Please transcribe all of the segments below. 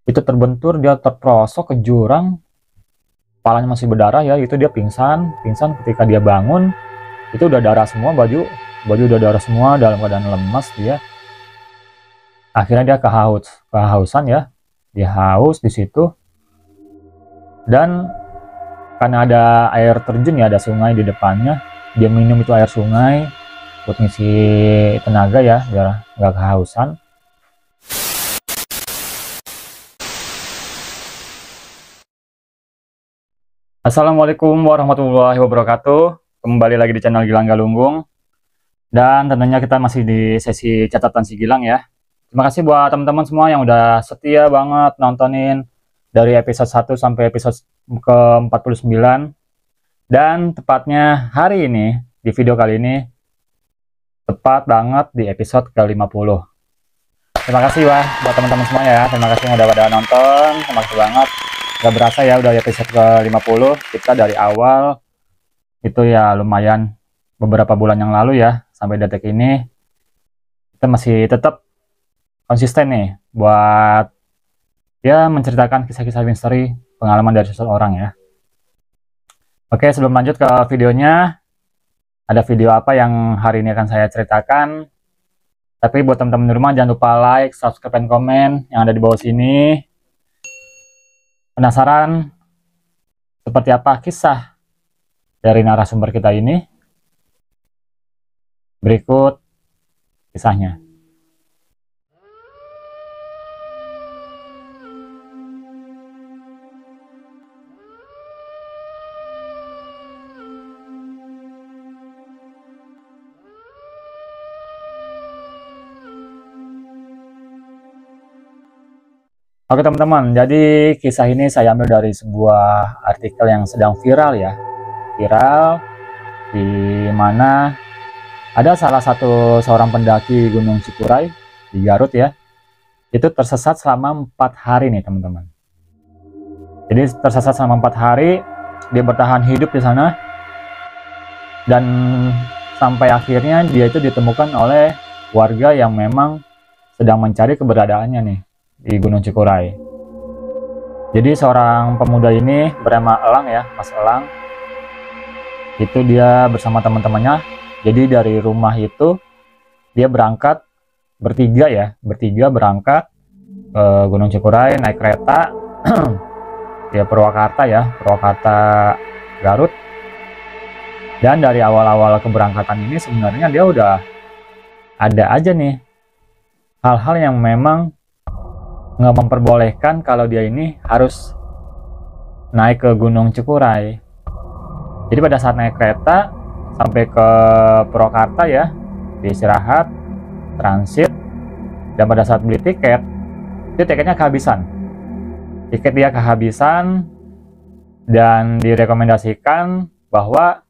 Itu terbentur, dia terperosok ke jurang, kepalanya masih berdarah ya. Itu dia pingsan. Ketika dia bangun itu udah darah semua, baju udah darah semua, dalam keadaan lemas dia. Akhirnya dia kehausan ya, dia haus di situ. Dan karena ada air terjun ya, ada sungai di depannya, dia minum itu air sungai buat ngisi tenaga ya, biar nggak kehausan. Assalamualaikum warahmatullahi wabarakatuh. Kembali lagi di channel Gilang Galunggung. Dan tentunya kita masih di sesi catatan si Gilang ya. Terima kasih buat teman-teman semua yang udah setia banget nontonin dari episode 1 sampai episode ke-49. Dan tepatnya hari ini, di video kali ini, tepat banget di episode ke-50. Terima kasih buat teman-teman semua ya. Terima kasih yang udah pada nonton. Terima kasih banget. Gak berasa ya udah episode ke-50. Kita dari awal itu ya lumayan beberapa bulan yang lalu ya, sampai detik ini kita masih tetap konsisten nih buat ya menceritakan kisah-kisah misteri, pengalaman dari seseorang ya. Oke, sebelum lanjut ke videonya, ada video apa yang hari ini akan saya ceritakan. Tapi buat teman-teman di rumah jangan lupa like, subscribe, dan komen yang ada di bawah sini. Penasaran seperti apa kisah dari narasumber kita ini? Berikut kisahnya. Oke teman-teman, jadi kisah ini saya ambil dari sebuah artikel yang sedang viral ya. Viral di mana ada salah satu seorang pendaki Gunung Cikuray di Garut ya. Itu tersesat selama 4 hari nih teman-teman. Jadi tersesat selama 4 hari, dia bertahan hidup di sana. Dan sampai akhirnya dia itu ditemukan oleh warga yang memang sedang mencari keberadaannya nih di Gunung Cikuray. Jadi seorang pemuda ini bernama Elang ya, Mas Elang. Itu dia bersama teman-temannya. Jadi dari rumah itu dia berangkat bertiga berangkat ke Gunung Cikuray naik kereta ya, Purwakarta Garut. Dan dari awal-awal keberangkatan ini sebenarnya dia udah ada aja nih hal-hal yang memang nggak memperbolehkan kalau dia ini harus naik ke Gunung Cikuray. Jadi pada saat naik kereta sampai ke Purwakarta ya, dia istirahat, transit, dan pada saat beli tiket, itu tiketnya kehabisan. Tiket dia kehabisan dan direkomendasikan bahwa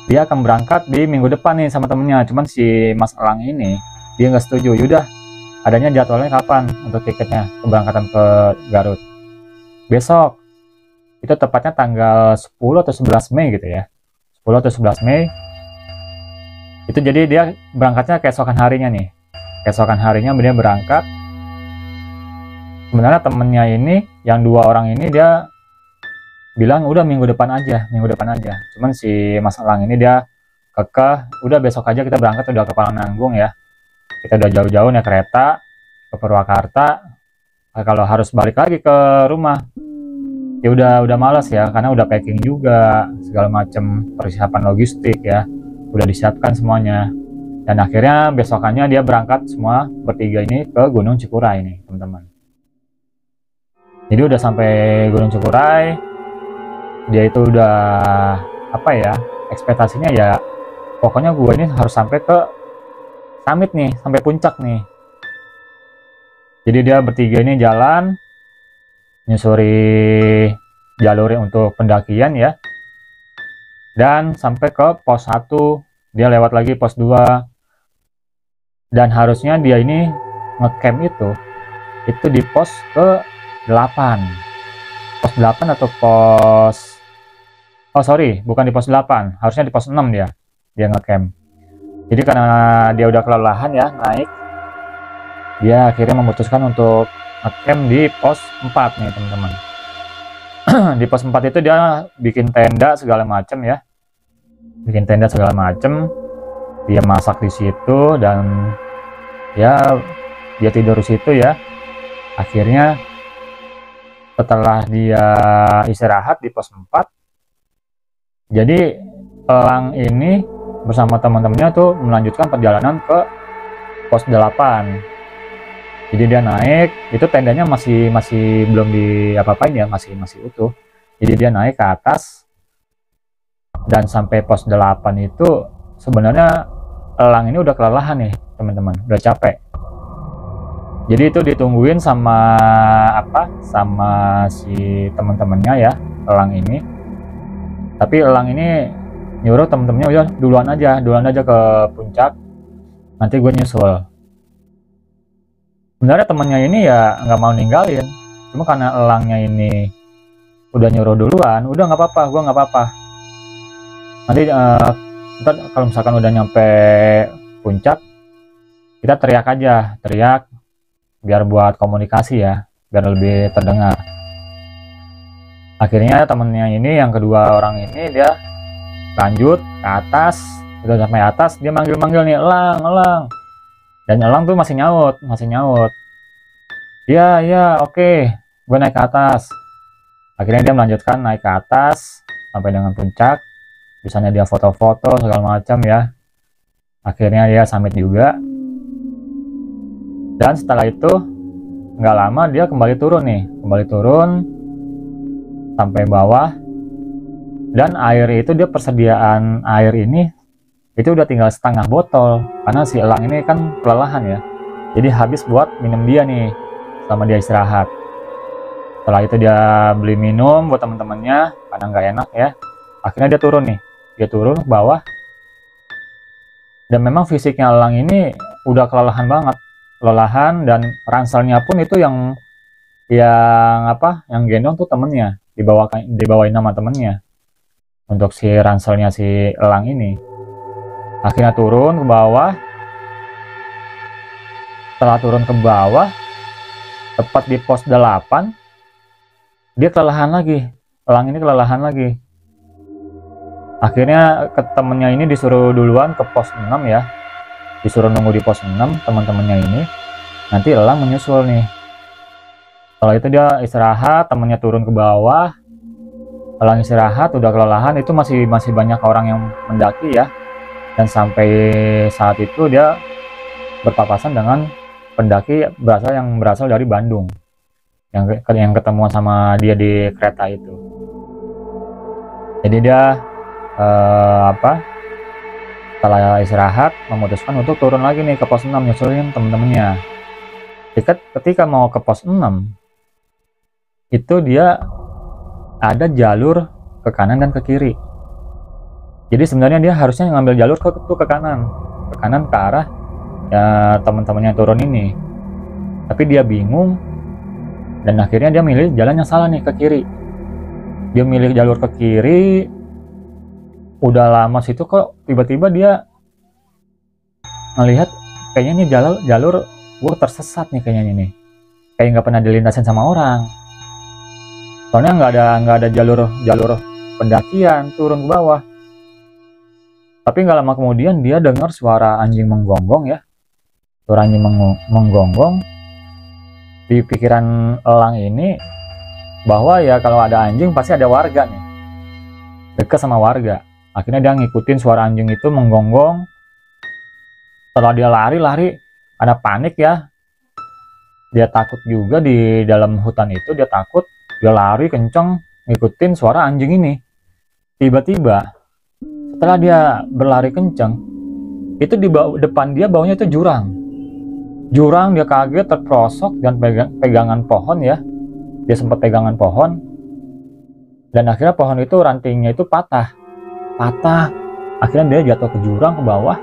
dia akan berangkat di minggu depan nih sama temennya. Cuman si Mas Elang ini dia nggak setuju. Yaudah, adanya jadwalnya kapan untuk tiketnya keberangkatan ke Garut? Besok. Itu tepatnya tanggal 10 atau 11 Mei gitu ya. 10 atau 11 Mei. Itu jadi dia berangkatnya keesokan harinya nih. Keesokan harinya dia berangkat. Sebenarnya temennya ini, yang 2 orang ini dia bilang udah minggu depan aja. Cuman si Mas Elang ini dia kekeh, udah besok aja kita berangkat, udah kepala nanggung ya. Kita udah jauh-jauh naik kereta ke Purwakarta. Kalau harus balik lagi ke rumah, ya udah malas ya, karena udah packing juga segala macam persiapan logistik ya, udah disiapkan semuanya. Dan akhirnya besokannya dia berangkat semua bertiga ini ke Gunung Cikuray nih teman-teman. Jadi udah sampai Gunung Cikuray, dia itu udah apa ya, ekspektasinya ya pokoknya gue ini harus sampai ke summit nih, sampai puncak nih. Jadi dia bertiga ini jalan nyusuri jalur untuk pendakian ya, dan sampai ke pos 1, dia lewat lagi pos 2, dan harusnya dia ini ngecamp itu di pos ke 8, pos 8 atau pos, oh sorry, bukan di pos 8, harusnya di pos 6 dia ngecamp. Jadi karena dia udah kelelahan ya naik, Dia akhirnya memutuskan untuk ngecamp di pos 4 nih teman-teman. Di pos 4 itu dia bikin tenda segala macam ya, bikin tenda segala macam, dia masak di situ dan ya dia tidur di situ ya. Akhirnya setelah dia istirahat di pos 4, jadi elang ini bersama teman-temannya tuh melanjutkan perjalanan ke pos 8. Jadi dia naik, itu tendanya masih belum diapa-apain ya, masih utuh. Jadi dia naik ke atas dan sampai pos 8 itu sebenarnya elang ini udah kelelahan nih teman-teman, udah capek. Jadi itu ditungguin sama si teman-temannya ya, elang ini. Tapi elang ini nyuruh teman-temannya udah duluan aja ke puncak, nanti gue nyusul. Sebenarnya temannya ini ya nggak mau ninggalin, cuma karena elangnya ini udah nyuruh duluan, udah nggak apa-apa, gue nggak apa-apa. Nanti ntar kalau misalkan udah nyampe puncak, kita teriak aja, biar buat komunikasi ya, biar lebih terdengar. Akhirnya temennya ini, yang kedua orang ini, dia lanjut ke atas. Udah sampai atas, dia manggil-manggil nih, elang. Dan elang tuh masih nyaut. Ya, oke, gue naik ke atas. Akhirnya dia melanjutkan naik ke atas sampai dengan puncak. Misalnya dia foto-foto segala macam ya. Akhirnya dia summit juga. Dan setelah itu nggak lama dia kembali turun sampai bawah. Dan air itu, dia persediaan air ini itu udah tinggal setengah botol karena si elang ini kan kelelahan ya, jadi habis buat minum dia nih selama dia istirahat. Setelah itu dia beli minum buat teman-temannya karena nggak enak ya. Akhirnya dia turun ke bawah, dan memang fisiknya elang ini udah kelelahan banget, dan ranselnya pun itu yang gendong tuh temennya, dibawain nama temennya untuk si ranselnya si elang ini. Akhirnya turun ke bawah. Setelah turun ke bawah, tepat di pos 8, dia kelelahan lagi. Elang ini kelelahan lagi. Akhirnya ke temennya ini disuruh duluan ke pos 6 ya. Disuruh nunggu di pos 6 teman-temannya ini. Nanti elang menyusul nih. Setelah itu dia istirahat, temennya turun ke bawah. Elang istirahat, udah kelelahan, itu masih banyak orang yang mendaki ya. Dan sampai saat itu dia berpapasan dengan pendaki yang berasal dari Bandung, yang ketemu sama dia di kereta itu. Jadi dia setelah istirahat memutuskan untuk turun lagi nih ke pos 6 nyusulin temen-temennya. Ketika mau ke pos 6 itu dia ada jalur ke kanan dan ke kiri. Jadi sebenarnya dia harusnya ngambil jalur ke kanan ke arah ya teman-temannya turun ini. Tapi dia bingung dan akhirnya dia milih jalan yang salah nih, ke kiri. Dia milih jalur ke kiri. Udah lama situ kok tiba-tiba dia melihat kayaknya nih jalur gue tersesat nih kayaknya nih. Kayak nggak pernah dilintasin sama orang. Soalnya nggak ada jalur pendakian turun ke bawah. Tapi nggak lama kemudian dia dengar suara anjing menggonggong ya. Suara anjing menggonggong. Di pikiran elang ini bahwa ya kalau ada anjing pasti ada warga nih. Dekat sama warga. Akhirnya dia ngikutin suara anjing itu menggonggong. Setelah dia lari, ada panik ya. Dia takut juga di dalam hutan itu, dia takut. Dia lari kenceng ngikutin suara anjing ini. Tiba-tiba setelah dia berlari kencang, itu di depan dia bawahnya itu jurang. Dia kaget, terperosok dan pegangan pohon ya. Dia sempat pegangan pohon, dan akhirnya pohon itu rantingnya itu patah. Akhirnya dia jatuh ke jurang ke bawah,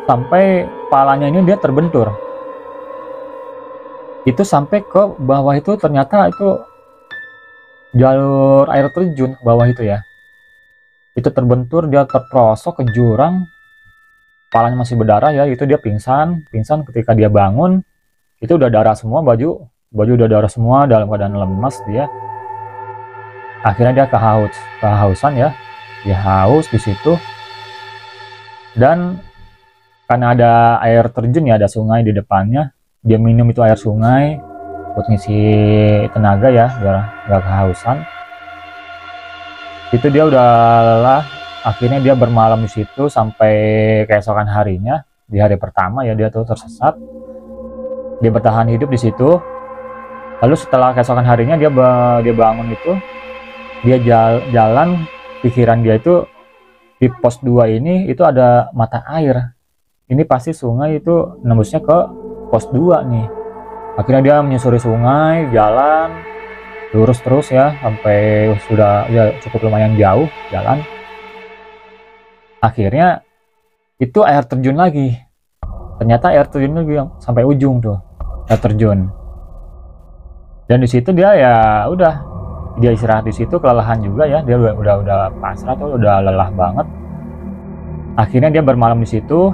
sampai palanya ini dia terbentur. Itu sampai ke bawah itu ternyata itu jalur air terjun ke bawah itu ya. Itu terbentur, dia terperosok ke jurang, kepalanya masih berdarah ya. Itu dia pingsan ketika dia bangun itu udah darah semua, baju udah darah semua, dalam keadaan lemas dia. Akhirnya dia kehausan ya, dia haus di situ. Dan karena ada air terjun ya, ada sungai di depannya, dia minum itu air sungai buat ngisi tenaga ya, biar nggak kehausan. Itu dia udah lelah, akhirnya dia bermalam di situ sampai keesokan harinya. Di hari pertama ya dia tuh tersesat, dia bertahan hidup di situ. Lalu setelah keesokan harinya dia bangun itu, dia jalan, pikiran dia itu di pos 2 ini itu ada mata air. Ini pasti sungai itu nembusnya ke pos 2 nih. Akhirnya dia menyusuri sungai, jalan lurus terus ya sampai sudah ya cukup lumayan jauh jalan. Akhirnya itu air terjun lagi. Ternyata air terjun lagi sampai ujung tuh, air terjun. Dan di situ dia ya udah, dia istirahat di situ, kelelahan juga ya, dia udah pasrah tuh, udah lelah banget. Akhirnya dia bermalam di situ.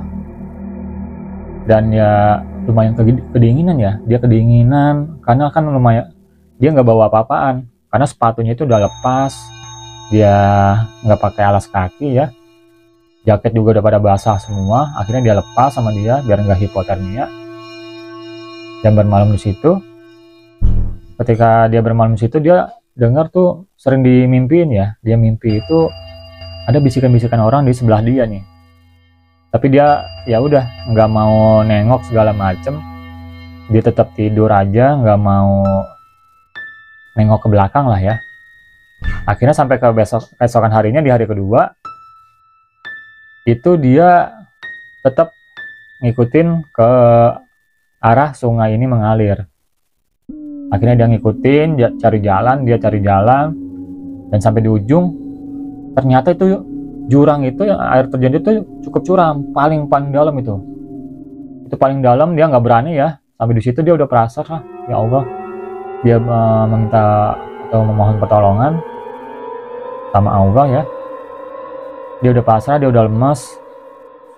Dan ya lumayan kedinginan ya, dia kedinginan karena kan lumayan dia nggak bawa apa-apaan karena sepatunya itu udah lepas, dia nggak pakai alas kaki ya, jaket juga udah pada basah semua. Akhirnya dia lepas sama dia biar nggak hipotermia dan bermalam di situ. Ketika dia bermalam di situ, dia dengar tuh sering dimimpiin ya, dia mimpi itu ada bisikan-bisikan orang di sebelah dia nih. Tapi dia ya udah nggak mau nengok segala macem, dia tetap tidur aja, nggak mau nengok ke belakang lah ya. Akhirnya sampai ke keesokan harinya, di hari kedua itu dia tetap ngikutin ke arah sungai ini mengalir. Akhirnya dia ngikutin, dia cari jalan, dan sampai di ujung ternyata itu jurang itu, yang air terjun itu cukup curam, paling dalam itu paling dalam. Dia nggak berani ya, sampai di situ dia udah pasrah. Ya Allah, dia meminta atau memohon pertolongan sama Allah ya. Dia udah pasrah, dia udah lemas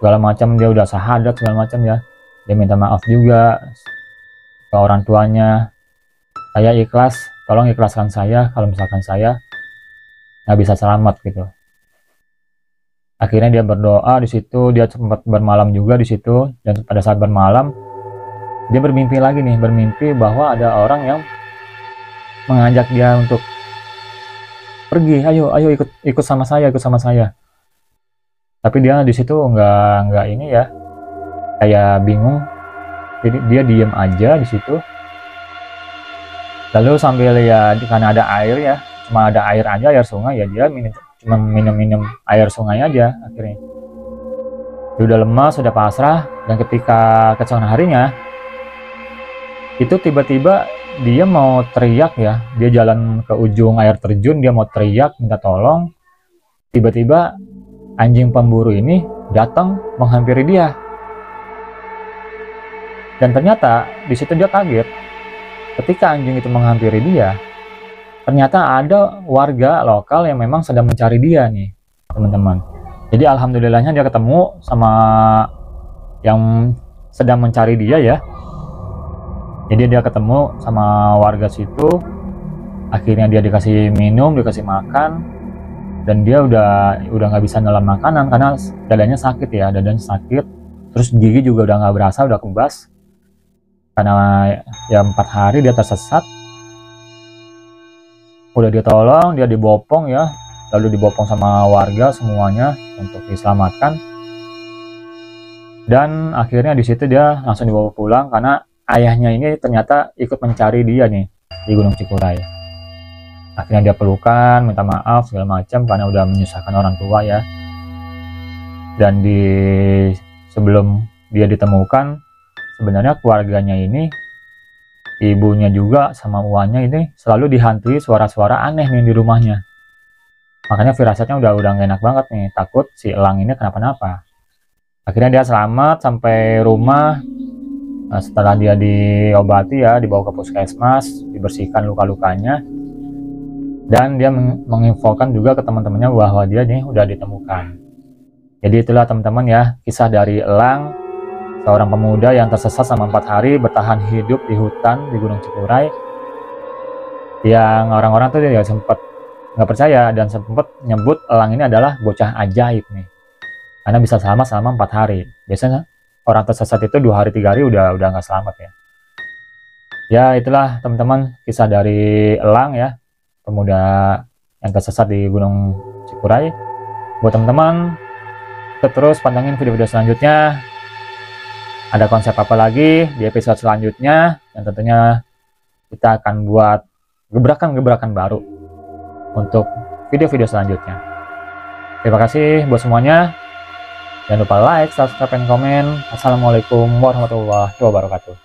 segala macam, dia udah syahadat segala macam ya. Dia minta maaf juga ke orang tuanya, saya ikhlas, tolong ikhlaskan saya kalau misalkan saya nggak bisa selamat gitu. Akhirnya dia berdoa di situ, dia sempat bermalam juga di situ. Dan pada saat bermalam dia bermimpi lagi nih, bermimpi bahwa ada orang yang mengajak dia untuk pergi, ayo ikut sama saya. Tapi dia di situ nggak ini ya, kayak bingung, jadi dia diem aja di situ. Lalu sambil ya karena ada air ya, cuma ada air aja, air sungai ya, dia cuma minum air sungai aja. Akhirnya dia udah lemas, udah pasrah. Dan ketika keesokan harinya itu tiba-tiba dia mau teriak ya, dia jalan ke ujung air terjun, dia mau teriak minta tolong. Tiba-tiba anjing pemburu ini datang menghampiri dia. Dan ternyata di situ dia kaget ketika anjing itu menghampiri dia. Ternyata ada warga lokal yang memang sedang mencari dia nih, teman-teman. Jadi alhamdulillahnya dia ketemu sama yang sedang mencari dia ya. Jadi dia ketemu sama warga situ. Akhirnya dia dikasih minum, dikasih makan, dan dia udah nggak bisa nelan makanan karena dadanya sakit ya, dadanya sakit. Terus gigi juga udah nggak berasa, udah kebas karena ya 4 hari dia tersesat. Udah ditolong, dia dibopong ya, lalu dibopong sama warga semuanya untuk diselamatkan. Dan akhirnya di situ dia langsung dibawa pulang karena ayahnya ini ternyata ikut mencari dia nih di Gunung Cikuray. Akhirnya dia pelukan, minta maaf segala macam karena udah menyusahkan orang tua ya. Dan sebelum dia ditemukan, sebenarnya keluarganya ini, ibunya juga sama uannya ini selalu dihantui suara-suara aneh nih di rumahnya. Makanya firasatnya udah nggak enak banget nih, takut si elang ini kenapa-napa. Akhirnya dia selamat sampai rumah. Nah, setelah dia diobati ya, dibawa ke puskesmas, dibersihkan luka-lukanya, dan dia menginfokan juga ke teman-temannya bahwa dia nih udah ditemukan. Jadi itulah teman-teman ya, kisah dari elang seorang pemuda yang tersesat selama 4 hari bertahan hidup di hutan di Gunung Cikuray, yang orang-orang tuh ya sempat nggak percaya dan sempat nyebut elang ini adalah bocah ajaib nih, karena bisa selamat selama 4 hari. Biasanya orang tersesat itu 2 hari 3 hari udah nggak selamat ya. Ya itulah teman-teman kisah dari elang ya, pemuda yang tersesat di Gunung Cikuray. Buat teman-teman, terus pantengin video-video selanjutnya. Ada konsep apa lagi di episode selanjutnya, dan tentunya kita akan buat gebrakan-gebrakan baru untuk video-video selanjutnya. Terima kasih buat semuanya. Jangan lupa like, subscribe, dan komen. Assalamualaikum warahmatullahi wabarakatuh.